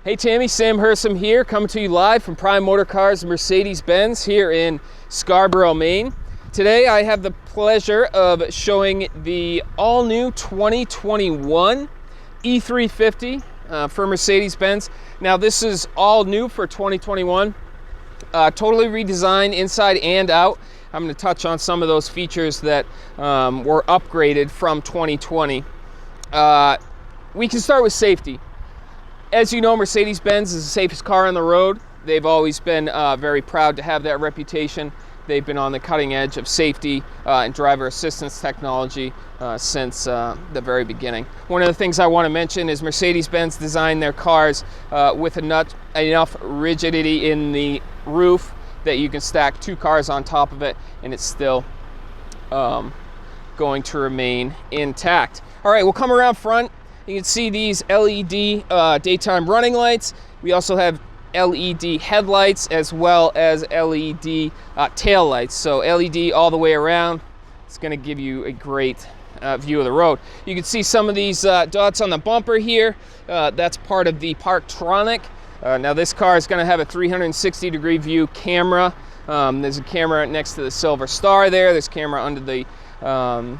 Hey Tammy, Sam Hersom here, coming to you live from Prime Motor Cars Mercedes-Benz here in Scarborough, Maine. Today I have the pleasure of showing the all-new 2021 E350 for Mercedes-Benz. Now this is all new for 2021, totally redesigned inside and out. I'm going to touch on some of those features that were upgraded from 2020. We can start with safety. As you know, Mercedes-Benz is the safest car on the road. They've always been very proud to have that reputation. They've been on the cutting edge of safety and driver assistance technology since the very beginning. One of the things I want to mention is Mercedes-Benz designed their cars with enough rigidity in the roof that you can stack two cars on top of it and it's still going to remain intact. All right, we'll come around front. You can see these LED daytime running lights. We also have LED headlights as well as LED tail lights. So LED all the way around. It's going to give you a great view of the road. You can see some of these dots on the bumper here. That's part of the Parktronic. Now this car is going to have a 360-degree view camera. There's a camera next to the Silver Star there. There's a camera under the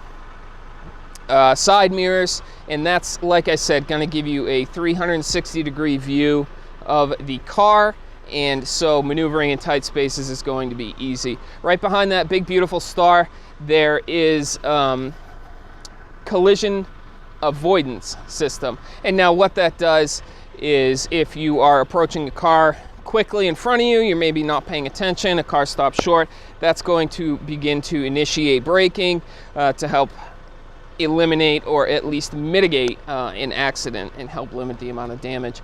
side mirrors, and that's, like I said, going to give you a 360-degree view of the car, and so maneuvering in tight spaces is going to be easy. Right behind that big beautiful star there is collision avoidance system, and now what that does is if you are approaching a car quickly in front of you, you're maybe not paying attention, a car stops short, that's going to begin to initiate braking to help eliminate or at least mitigate an accident and help limit the amount of damage.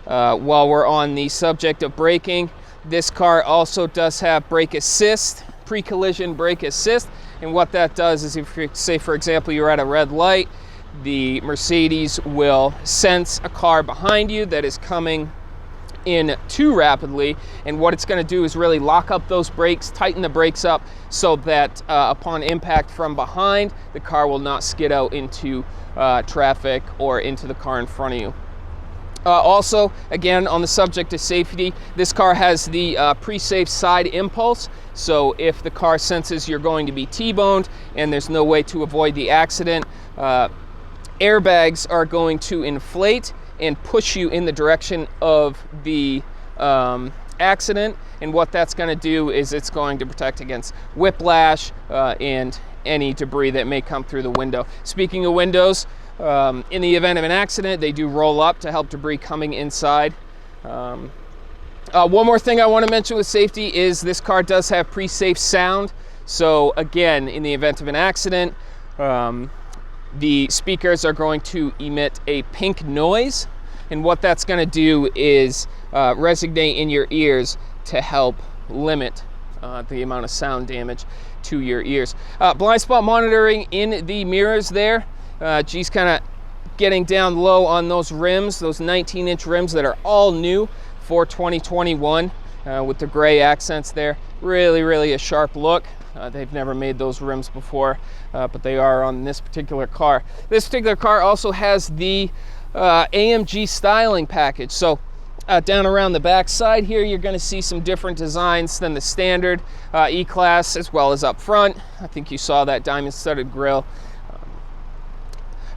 While we're on the subject of braking, this car also does have brake assist, pre-collision brake assist, and what that does is if you say, for example, you're at a red light, the Mercedes will sense a car behind you that is coming in too rapidly, and what it's going to do is really lock up those brakes, tighten the brakes up so that upon impact from behind, the car will not skid out into traffic or into the car in front of you. Also, again, on the subject of safety, this car has the pre-safe side impulse, so if the car senses you're going to be T-boned and there's no way to avoid the accident, airbags are going to inflate and push you in the direction of the accident, and what that's going to do is it's going to protect against whiplash and any debris that may come through the window. Speaking of windows, in the event of an accident, they do roll up to help debris coming inside. One more thing I want to mention with safety is this car does have pre-safe sound, so again, in the event of an accident, the speakers are going to emit a pink noise, and what that's going to do is resonate in your ears to help limit the amount of sound damage to your ears. Blind spot monitoring in the mirrors there. G's kind of getting down low on those rims, those 19-inch rims that are all new for 2021 with the gray accents there. Really a sharp look. They've never made those rims before, but they are on this particular car. This particular car also has the AMG styling package. So down around the back side here, you're going to see some different designs than the standard E-Class, as well as up front. I think you saw that diamond-studded grille.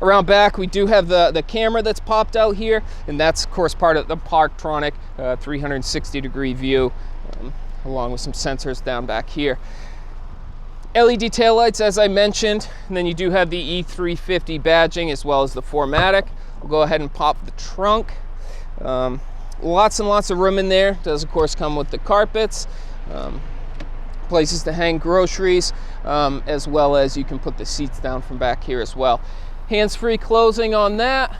Around back, we do have the camera that's popped out here, and that's, of course, part of the Parktronic 360-degree view, along with some sensors down back here. LED taillights, as I mentioned, and then you do have the E350 badging as well as the 4MATIC. We'll go ahead and pop the trunk. Lots and lots of room in there. Does, of course, come with the carpets, places to hang groceries, as well as you can put the seats down from back here as well. Hands-free closing on that.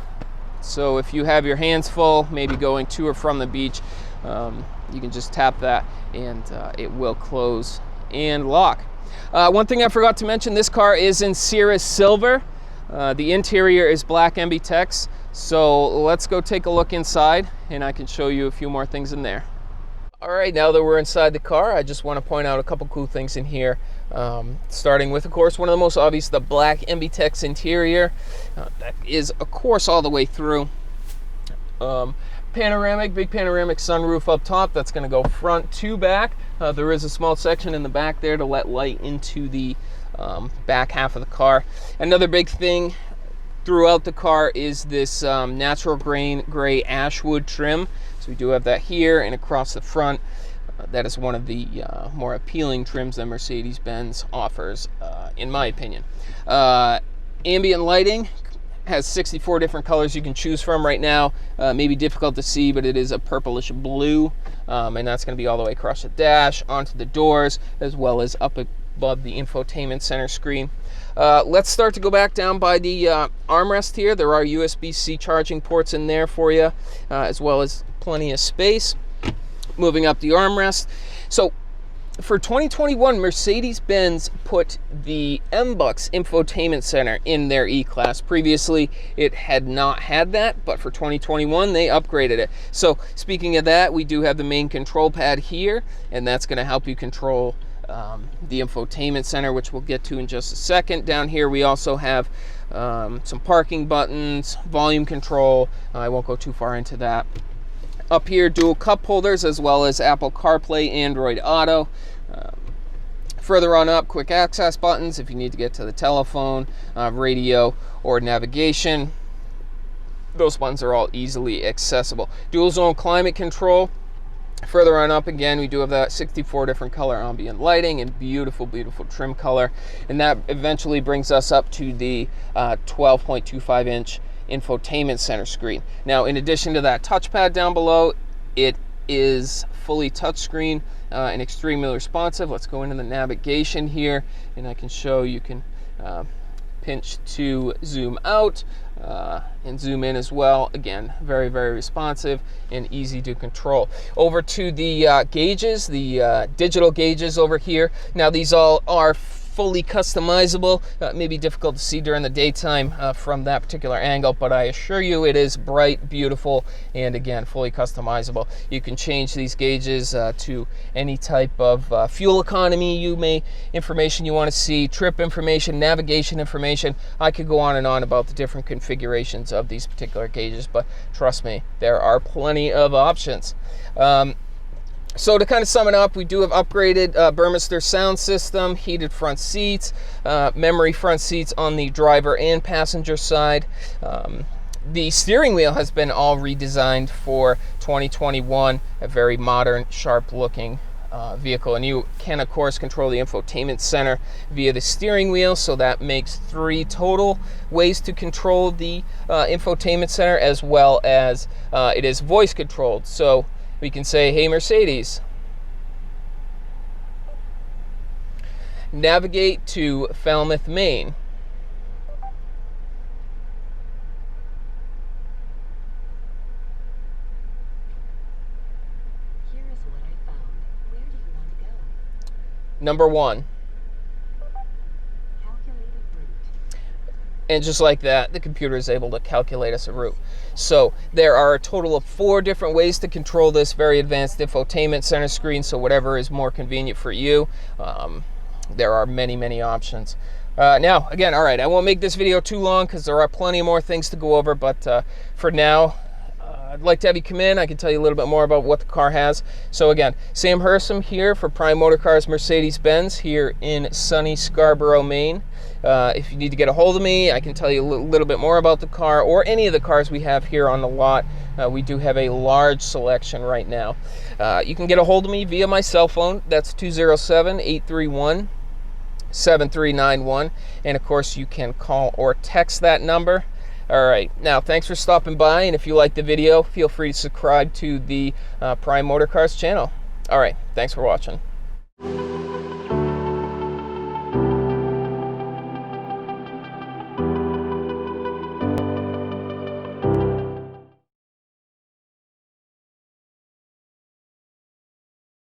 So if you have your hands full, maybe going to or from the beach, you can just tap that and it will close and lock. One thing I forgot to mention, this car is in Cirrus Silver. The interior is black MBTEX. So let's go take a look inside and I can show you a few more things in there. All right, now that we're inside the car, I just want to point out a couple cool things in here. Starting with, of course, one of the most obvious, the black MBTEX interior. That is, of course, all the way through. Panoramic, big panoramic sunroof up top. That's going to go front to back. There is a small section in the back there to let light into the back half of the car. Another big thing throughout the car is this natural grain gray ashwood trim. So we do have that here and across the front. That is one of the more appealing trims that Mercedes-Benz offers, in my opinion. Ambient lighting has 64 different colors you can choose from right now. Maybe difficult to see, but it is a purplish blue, and that's going to be all the way across the dash, onto the doors, as well as up above the infotainment center screen. Let's start to go back down by the armrest here. There are USB-C charging ports in there for you, as well as plenty of space. Moving up the armrest. So for 2021, Mercedes-Benz put the MBUX infotainment center in their E-Class. Previously, it had not had that, but for 2021, they upgraded it. So speaking of that, we do have the main control pad here, and that's going to help you control the infotainment center, which we'll get to in just a second. Down here, we also have some parking buttons, volume control. I won't go too far into that. Up here, dual cup holders, as well as Apple CarPlay, Android Auto. Further on up, quick access buttons if you need to get to the telephone, radio, or navigation. Those buttons are all easily accessible. Dual zone climate control. Further on up, again, we do have that 64 different color ambient lighting and beautiful, beautiful trim color. And that eventually brings us up to the 12.25 inch infotainment center screen. Now, in addition to that touchpad down below, it is fully touchscreen and extremely responsive. Let's go into the navigation here, and I can show you can pinch to zoom out and zoom in as well. Again, very, very responsive and easy to control. Over to the gauges, the digital gauges over here. Now, these all are fully customizable. May be difficult to see during the daytime from that particular angle, but I assure you it is bright, beautiful, and again, fully customizable. You can change these gauges to any type of fuel economy information you want to see, trip information, navigation information. I could go on and on about the different configurations of these particular gauges, but trust me, there are plenty of options. So to kind of sum it up, we do have upgraded Burmester sound system, heated front seats, memory front seats on the driver and passenger side. The steering wheel has been all redesigned for 2021, a very modern, sharp-looking vehicle. And you can, of course, control the infotainment center via the steering wheel, so that makes 3 total ways to control the infotainment center, as well as it is voice-controlled. So we can say, hey Mercedes, navigate to Falmouth, Maine. Here is what I found. Where do you want to go? Number 1. Calculated route. And just like that, the computer is able to calculate us a route. So there are a total of 4 different ways to control this very advanced infotainment center screen, so whatever is more convenient for you. There are many, many options. Now, again, all right, I won't make this video too long because there are plenty more things to go over, but for now, I'd like to have you come in. I can tell you a little bit more about what the car has. So again, Sam Hersom here for Prime Motorcars Mercedes-Benz here in sunny Scarborough, Maine. If you need to get a hold of me, I can tell you a little bit more about the car or any of the cars we have here on the lot. We do have a large selection right now. You can get a hold of me via my cell phone. That's 207-831-7391. And of course, you can call or text that number. All right, now thanks for stopping by, and if you like the video, feel free to subscribe to the Prime Motorcars channel. All right, thanks for watching.